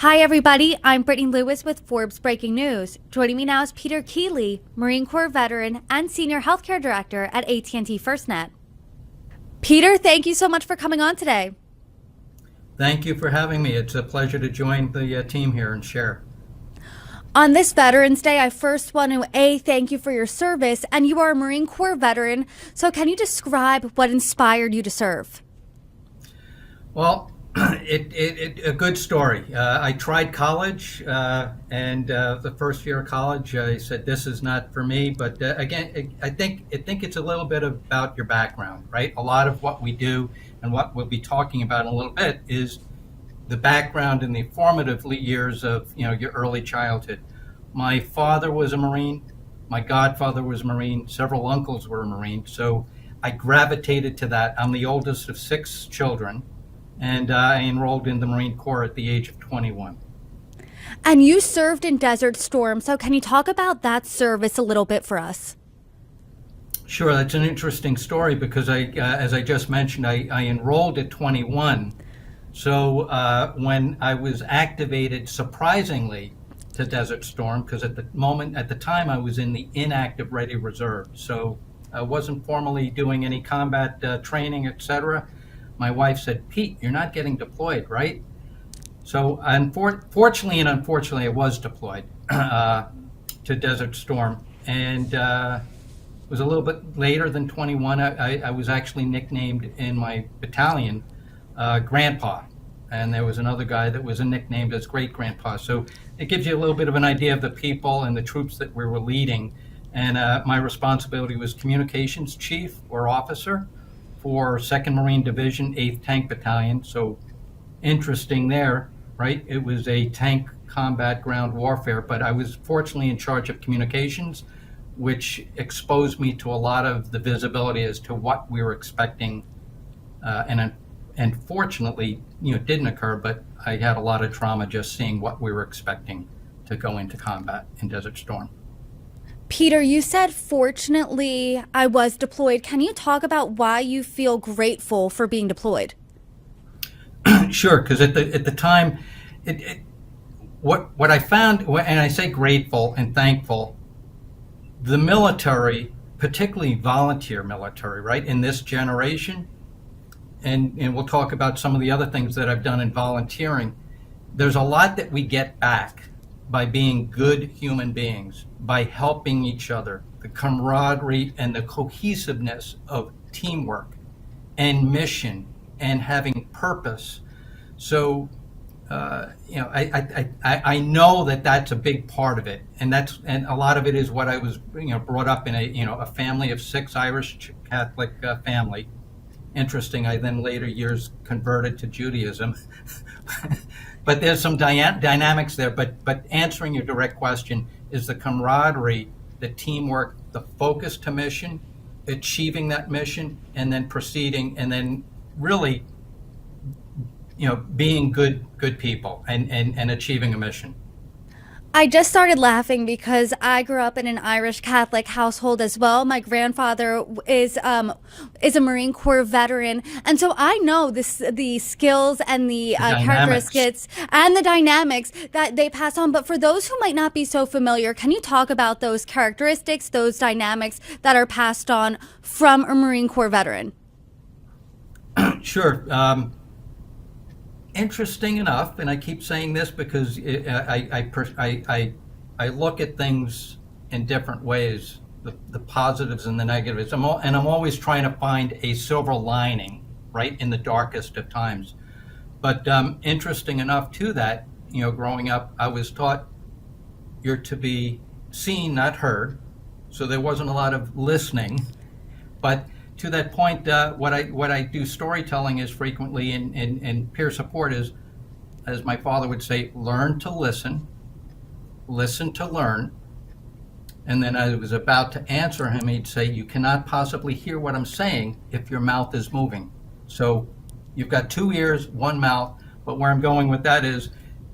Hi, everybody. I'm Brittany Lewis with Forbes Breaking News. Joining me now is Peter Keiley, Marine Corps veteran and Senior Healthcare Director at AT&T FirstNet. Peter, thank you so much for coming on today. Thank you for having me. It's a pleasure to join the team here and share. On this Veterans Day, I first want to thank you for your service, and you are a Marine Corps veteran, so can you describe what inspired you to serve? Well, a good story. I tried college, and the first year of college, I said, this is not for me. But again, I think it's a little bit about your background, right? A lot of what we do and what we'll be talking about in a little bit is the background in the formative years of your early childhood. My father was a Marine. My godfather was a Marine. Several uncles were a Marine. So I gravitated to that. I'm the oldest of 6 children. And I enrolled in the Marine Corps at the age of 21. And you served in Desert Storm, so can you talk about that service a little bit for us? Sure, that's an interesting story because as I just mentioned, I enrolled at 21. So when I was activated, surprisingly, to Desert Storm, because at the time, I was in the inactive ready reserve. So I wasn't formally doing any combat training, etc. My wife said, Pete, you're not getting deployed, right? So fortunately and unfortunately, I was deployed to Desert Storm. And it was a little bit later than 21. I was actually nicknamed in my battalion Grandpa. And there was another guy that was nicknamed as Great Grandpa. So it gives you a little bit of an idea of the people and the troops that we were leading. And my responsibility was communications chief or officer for 2nd Marine Division, 8th Tank Battalion. So interesting there, right? It was a tank combat ground warfare, but I was fortunately in charge of communications, which exposed me to a lot of the visibility as to what we were expecting. And fortunately, didn't occur, but I had a lot of trauma just seeing what we were expecting to go into combat in Desert Storm. Peter, you said, fortunately, I was deployed. Can you talk about why you feel grateful for being deployed? Sure, because at the time, what I found, and I say grateful and thankful, the military, particularly volunteer military, right, in this generation, and we'll talk about some of the other things that I've done in volunteering, there's a lot that we get back by being good human beings, by helping each other, the camaraderie and the cohesiveness of teamwork and mission and having purpose. So, I know that that's a big part of it, and a lot of it is what I was, brought up in a family of 6 Irish Catholic family. Interesting. I then later years converted to Judaism. But there's some dynamics there. But answering your direct question is the camaraderie, the teamwork, the focus to mission, achieving that mission, and then proceeding, and then really, being good people and achieving a mission. I just started laughing because I grew up in an Irish Catholic household as well. My grandfather is a Marine Corps veteran, and so I know the skills and the characteristics and the dynamics that they pass on. But for those who might not be so familiar, can you talk about those characteristics, those dynamics that are passed on from a Marine Corps veteran? Sure. Interesting enough, and I keep saying this because I look at things in different ways, the positives and the negatives. I'm always trying to find a silver lining, right, in the darkest of times. But interesting enough to that, growing up, I was taught you're to be seen, not heard. So there wasn't a lot of listening, but to that point, what I do storytelling is frequently in peer support is, as my father would say, learn to listen to learn. And then I was about to answer him, he'd say, you cannot possibly hear what I'm saying if your mouth is moving. So you've got 2 ears, 1 mouth, but where I'm going with that is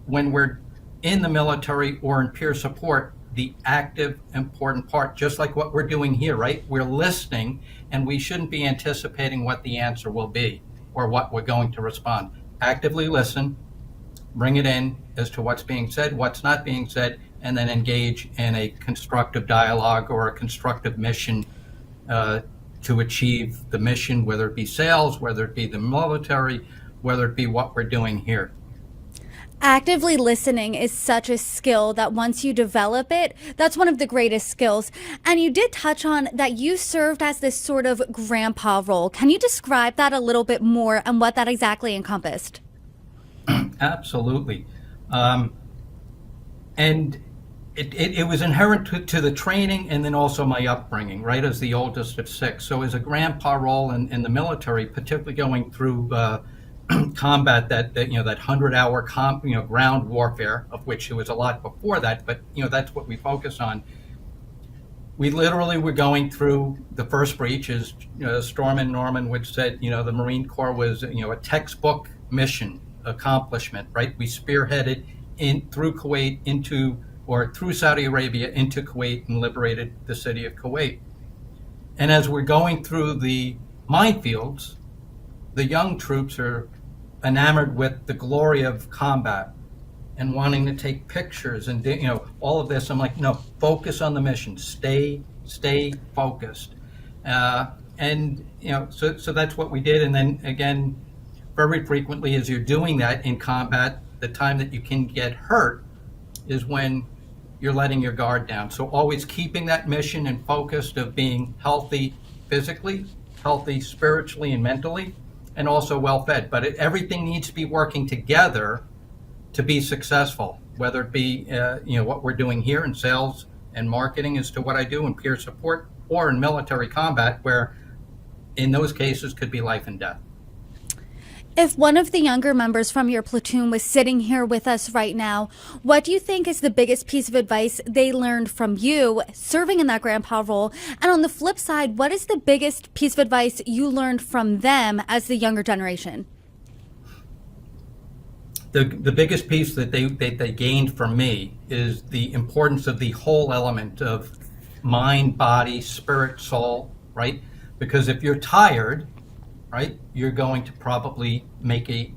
when we're in the military or in peer support, the active, important part, just like what we're doing here, right? We're listening, and we shouldn't be anticipating what the answer will be or what we're going to respond. Actively listen, bring it in as to what's being said, what's not being said, and then engage in a constructive dialogue or a constructive mission to achieve the mission, whether it be sales, whether it be the military, whether it be what we're doing here. Actively listening is such a skill that once you develop it, that's one of the greatest skills. And you did touch on that you served as this sort of grandpa role. Can you describe that a little bit more and what that exactly encompassed? Absolutely. And it was inherent to the training and then also my upbringing, right, as the oldest of six. So as a grandpa role in the military, particularly going through combat, that 100-hour ground warfare, of which there was a lot before that, but that's what we focus on. We literally were going through the first breach, as Stormin Norman would said. The Marine Corps was a textbook mission accomplishment, right? We spearheaded through Kuwait through Saudi Arabia into Kuwait and liberated the city of Kuwait. And as we're going through the minefields, the young troops are enamored with the glory of combat and wanting to take pictures and all of this. I'm like, no, focus on the mission. Stay focused. So that's what we did. And then again, very frequently, as you're doing that in combat, the time that you can get hurt is when you're letting your guard down. So always keeping that mission and focused of being healthy physically, healthy spiritually and mentally, and also well fed. But everything needs to be working together to be successful, whether it be what we're doing here in sales and marketing as to what I do in peer support, or in military combat, where in those cases could be life and death. If one of the younger members from your platoon was sitting here with us right now, what do you think is the biggest piece of advice they learned from you serving in that grandpa role? And on the flip side, what is the biggest piece of advice you learned from them as the younger generation? The biggest piece that they gained from me is the importance of the whole element of mind, body, spirit, soul, right? Because if you're tired, right, you're going to probably make a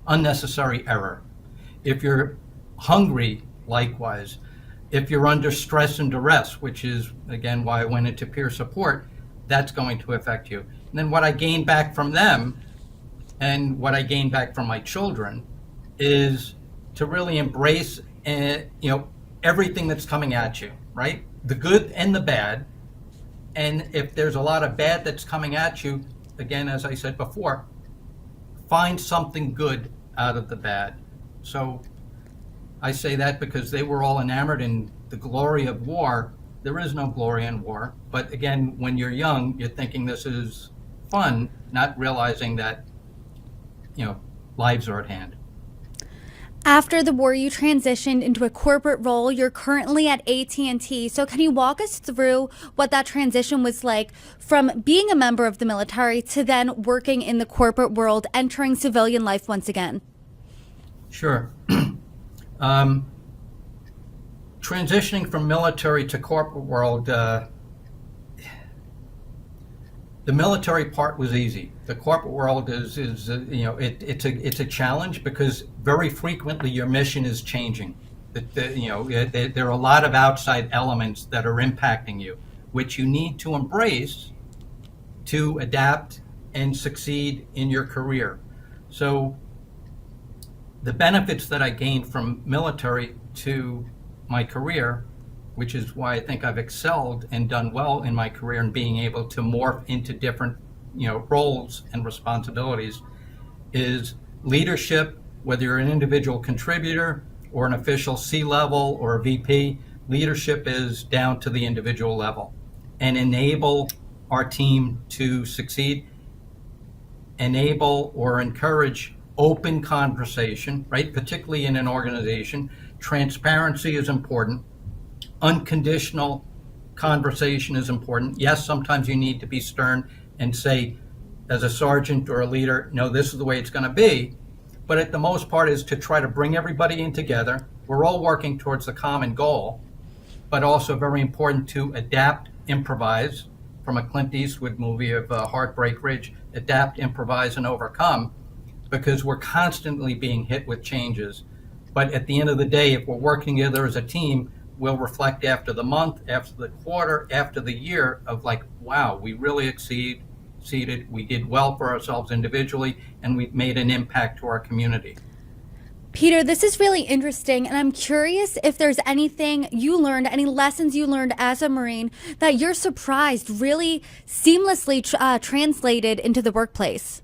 unnecessary error. If you're hungry, likewise. If you're under stress and duress, which is, again, why I went into peer support, that's going to affect you. And then what I gain back from them and what I gain back from my children is to really embrace everything that's coming at you, right? The good and the bad. And if there's a lot of bad that's coming at you, again, as I said before, find something good out of the bad. So I say that because they were all enamored in the glory of war. There is no glory in war. But again, when you're young, you're thinking this is fun, not realizing that, lives are at hand. After the war, you transitioned into a corporate role. You're currently at AT&T. So can you walk us through what that transition was like from being a member of the military to then working in the corporate world, entering civilian life once again? Sure. Transitioning from military to corporate world, the military part was easy. The corporate world is it's a challenge because very frequently your mission is changing. There are a lot of outside elements that are impacting you, which you need to embrace to adapt and succeed in your career. So the benefits that I gained from military to my career, which is why I think I've excelled and done well in my career in being able to morph into different roles and responsibilities, is leadership. Whether you're an individual contributor or an official C-level or a VP, leadership is down to the individual level, and enable our team to succeed, enable or encourage open conversation, right? Particularly in an organization. Transparency is important. Unconditional conversation is important. Yes, sometimes you need to be stern and say, as a sergeant or a leader, no, this is the way it's going to be. But at the most part is to try to bring everybody in together. We're all working towards the common goal, but also very important to adapt, improvise, from a Clint Eastwood movie of Heartbreak Ridge, adapt, improvise, and overcome. because we're constantly being hit with changes. But at the end of the day, if we're working together as a team, we'll reflect after the month, after the quarter, after the year of like, wow, we really exceeded, we did well for ourselves individually, and we've made an impact to our community. Peter, this is really interesting, and I'm curious if there's anything you learned, any lessons you learned as a Marine that you're surprised really seamlessly translated into the workplace.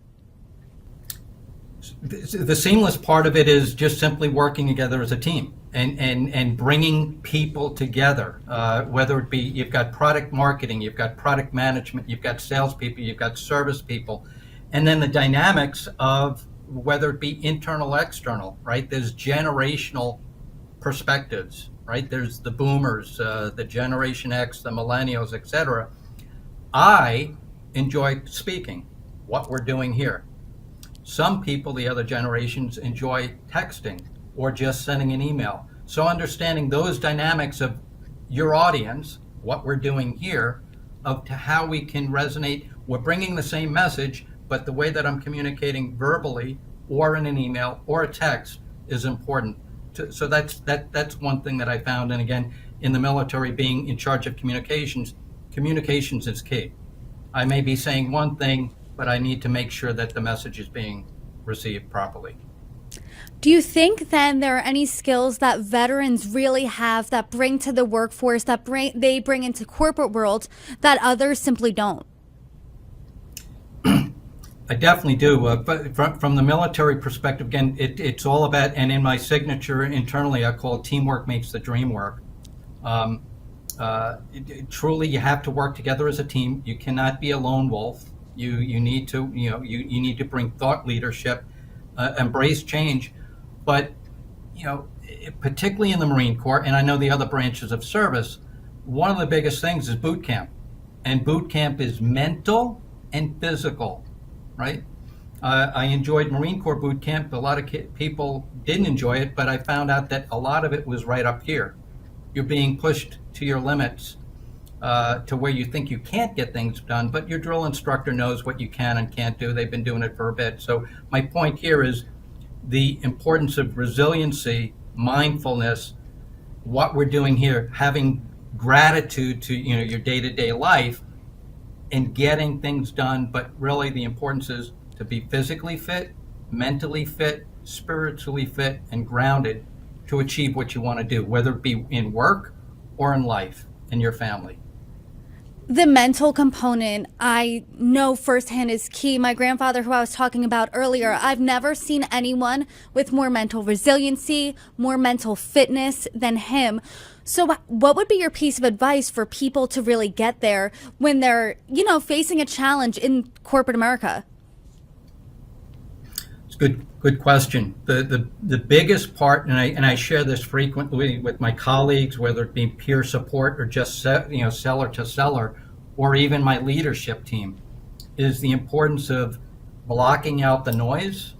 The seamless part of it is just simply working together as a team and bringing people together, whether it be you've got product marketing, you've got product management, you've got salespeople, you've got service people, and then the dynamics of whether it be internal, external, right? There's generational perspectives, right? There's the boomers, the Generation X, the millennials, etc. I enjoy speaking, what we're doing here. Some people, the other generations, enjoy texting or just sending an email. So understanding those dynamics of your audience, what we're doing here, of to how we can resonate. We're bringing the same message, but the way that I'm communicating verbally or in an email or a text is important. So that's one thing that I found. And again, in the military, being in charge of communications is key. I may be saying one thing, but I need to make sure that the message is being received properly. Do you think then there are any skills that veterans really have that bring to the workforce, that they bring into corporate world that others simply don't? I definitely do. But from the military perspective, again, it's all about, and in my signature internally, I call it teamwork makes the dream work. Truly, you have to work together as a team. You cannot be a lone wolf. You need to, you need to bring thought leadership, embrace change. But, particularly in the Marine Corps, and I know the other branches of service, one of the biggest things is boot camp. And boot camp is mental and physical. Right? I enjoyed Marine Corps boot camp. A lot of people didn't enjoy it, but I found out that a lot of it was right up here. You're being pushed to your limits, to where you think you can't get things done, but your drill instructor knows what you can and can't do. They've been doing it for a bit. So my point here is the importance of resiliency, mindfulness, what we're doing here, having gratitude to your day-to-day life, and getting things done. But really the importance is to be physically fit, mentally fit, spiritually fit, and grounded to achieve what you want to do, whether it be in work or in life and your family. The mental component, I know firsthand, is key. My grandfather, who I was talking about earlier, I've never seen anyone with more mental resiliency, more mental fitness than him. So what would be your piece of advice for people to really get there when they're, facing a challenge in corporate America? It's a good question. The biggest part, and I share this frequently with my colleagues, whether it be peer support or just seller to seller, or even my leadership team, is the importance of blocking out the noise.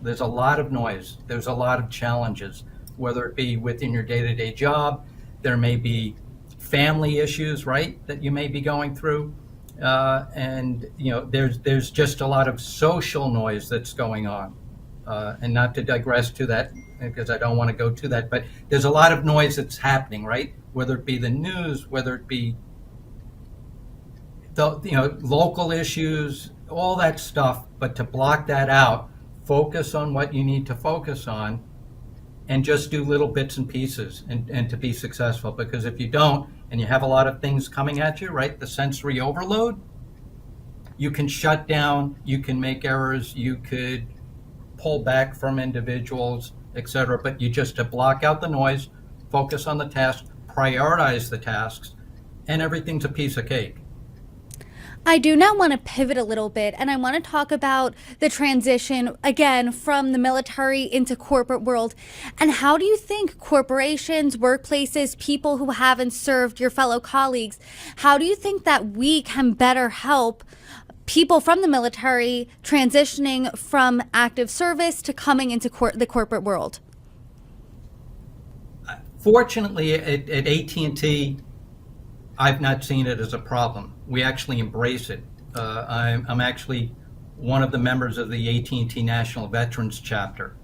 There's a lot of noise. There's a lot of challenges, whether it be within your day-to-day job. There may be family issues, right, that you may be going through. And there's just a lot of social noise that's going on. And not to digress to that, because I don't want to go to that, but there's a lot of noise that's happening, right? Whether it be the news, whether it be the local issues, all that stuff. But to block that out, focus on what you need to focus on, and just do little bits and pieces and to be successful. Because if you don't, and you have a lot of things coming at you, right, the sensory overload, you can shut down, you can make errors, you could pull back from individuals, etc. But you just to block out the noise, focus on the task, prioritize the tasks, and everything's a piece of cake. I do now want to pivot a little bit, and I want to talk about the transition, again, from the military into corporate world. And how do you think corporations, workplaces, people who haven't served, your fellow colleagues, how do you think that we can better help people from the military transitioning from active service to coming into the corporate world? Fortunately, at AT&T, I've not seen it as a problem. We actually embrace it. I'm actually one of the members of the AT&T National Veterans Chapter.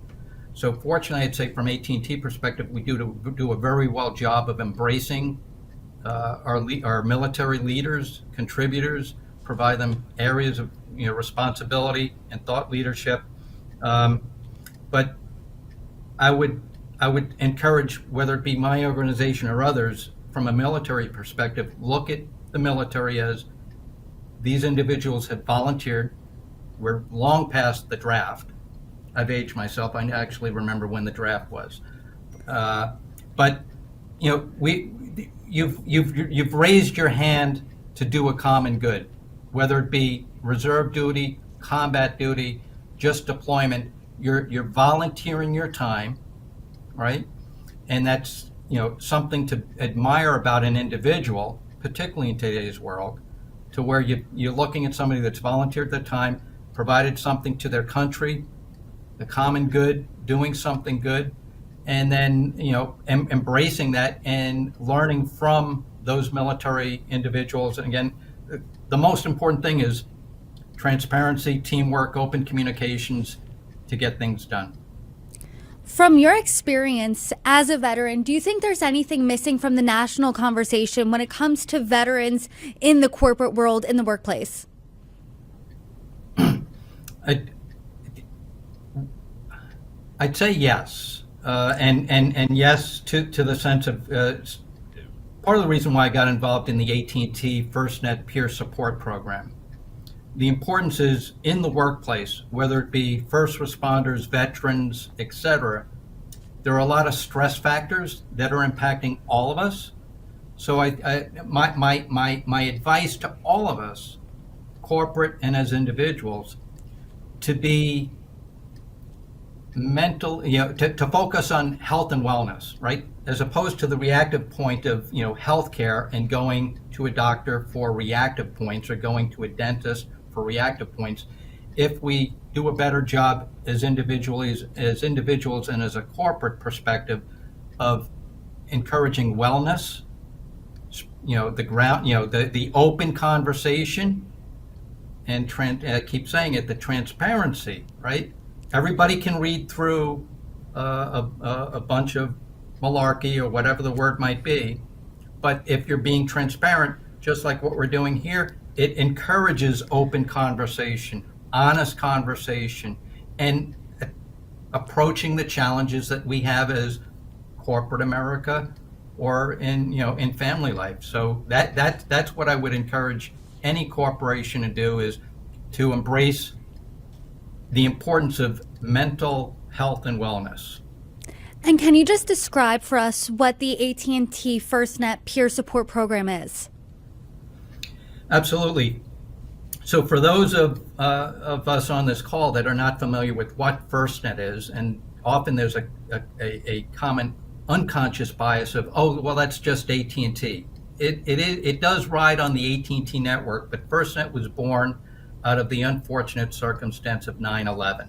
So fortunately, I'd say from AT&T perspective, we do a very well job of embracing our military leaders, contributors, provide them areas of responsibility and thought leadership. But I would encourage, whether it be my organization or others, from a military perspective, look at the military as these individuals have volunteered. We're long past the draft. I've aged myself. I actually remember when the draft was. But you've raised your hand to do a common good, whether it be reserve duty, combat duty, just deployment. You're volunteering your time, right? And that's something to admire about an individual, particularly in today's world, to where you're looking at somebody that's volunteered their time, provided something to their country, the common good, doing something good, and then embracing that and learning from those military individuals. And again, the most important thing is transparency, teamwork, open communications to get things done. From your experience as a veteran, do you think there's anything missing from the national conversation when it comes to veterans in the corporate world, in the workplace? I'd say yes, and yes to the sense of part of the reason why I got involved in the AT&T FirstNet peer support program. The importance is in the workplace, whether it be first responders, veterans, etc. There are a lot of stress factors that are impacting all of us. So my advice to all of us, corporate and as individuals, to be mental, to focus on health and wellness, right? As opposed to the reactive point of, healthcare and going to a doctor for reactive points or going to a dentist for reactive points. If we do a better job as individuals and as a corporate perspective of encouraging wellness, the open conversation, and I keep saying it, the transparency, right? Everybody can read through a bunch of malarkey or whatever the word might be, but if you're being transparent, just like what we're doing here, it encourages open conversation, honest conversation, and approaching the challenges that we have as corporate America or in family life. So that's what I would encourage any corporation to do, is to embrace the importance of mental health and wellness. And can you just describe for us what the AT&T FirstNet peer support program is? Absolutely. So for those of us on this call that are not familiar with what FirstNet is, and often there's a common unconscious bias of, oh, well, that's just AT&T. It does ride on the AT&T network, but FirstNet was born out of the unfortunate circumstance of 9/11.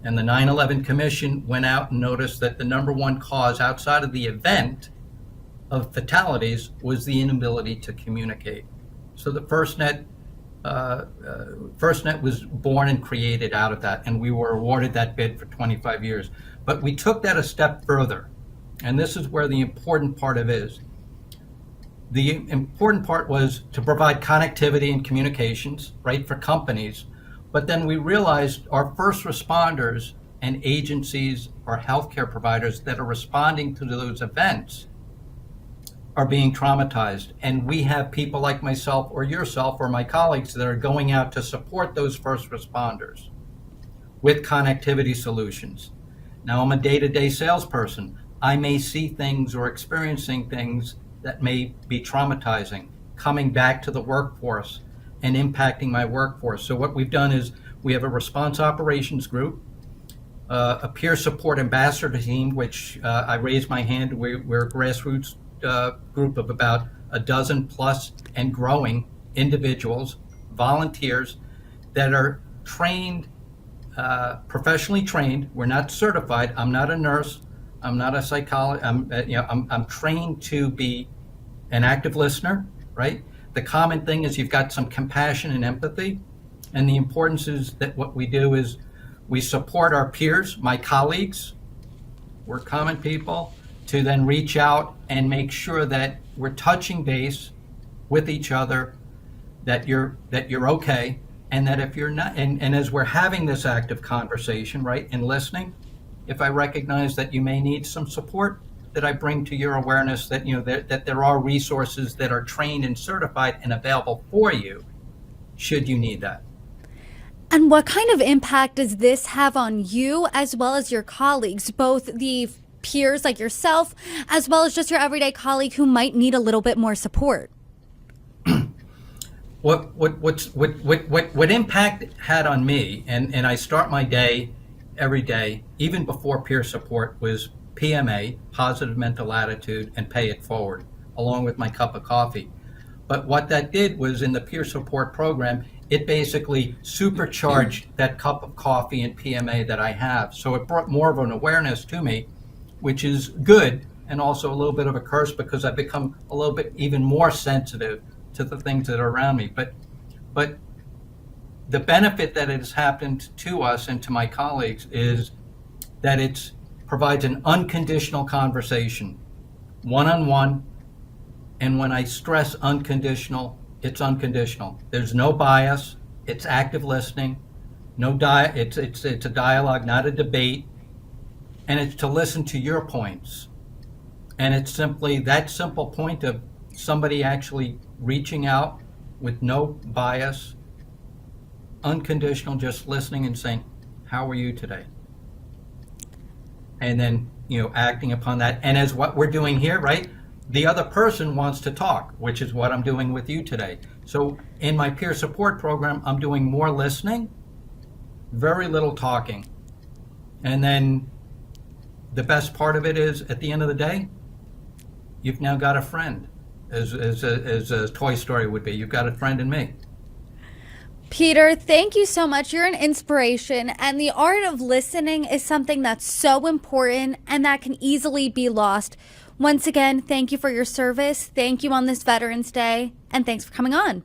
And the 9/11 Commission went out and noticed that the number one cause outside of the event of fatalities was the inability to communicate. So the FirstNet was born and created out of that, and we were awarded that bid for 25 years. But we took that a step further, and this is where the important part of it is. The important part was to provide connectivity and communications, right, for companies. But then we realized our first responders and agencies or healthcare providers that are responding to those events are being traumatized. And we have people like myself or yourself or my colleagues that are going out to support those first responders with connectivity solutions. Now, I'm a day-to-day salesperson. I may see things or experiencing things that may be traumatizing, coming back to the workforce and impacting my workforce. So what we've done is we have a response operations group, a peer support ambassador team, which I raised my hand. We're a grassroots group of about a dozen plus and growing individuals, volunteers that are trained, professionally trained. We're not certified. I'm not a nurse. I'm not a psychologist. I'm trained to be an active listener, right? The common thing is you've got some compassion and empathy, And the importance is that what we do is we support our peers, my colleagues, we're common people, to then reach out and make sure that we're touching base with each other, that you're okay, and that if you're not, and as we're having this active conversation, right, and listening, if I recognize that you may need some support, that I bring to your awareness that that there are resources that are trained and certified and available for you, should you need that. And what kind of impact does this have on you as well as your colleagues, both the peers like yourself, as well as just your everyday colleague who might need a little bit more support? What impact it had on me, and I start my day every day, even before peer support, was PMA, positive mental attitude, and pay it forward, along with my cup of coffee. But what that did was, in the peer support program, it basically supercharged that cup of coffee and PMA that I have. So it brought more of an awareness to me, which is good, and also a little bit of a curse because I've become a little bit even more sensitive to the things that are around me. But the benefit that has happened to us and to my colleagues is that it provides an unconditional conversation, one-on-one. And when I stress unconditional, it's unconditional. There's no bias. It's active listening. It's a dialogue, not a debate. And it's to listen to your points. And it's simply that simple point of somebody actually reaching out with no bias, unconditional, just listening and saying, "How are you today?" And then, acting upon that. And as what we're doing here, right? The other person wants to talk, which is what I'm doing with you today. So in my peer support program, I'm doing more listening, very little talking. And then the best part of it is, at the end of the day, you've now got a friend, as a Toy Story would be. You've got a friend in me. Peter, thank you so much. You're an inspiration, and the art of listening is something that's so important and that can easily be lost. Once again, thank you for your service. Thank you on this Veterans Day, and thanks for coming on.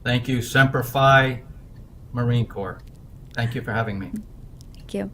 Thank you, Semper Fi, Marine Corps. Thank you for having me. Thank you.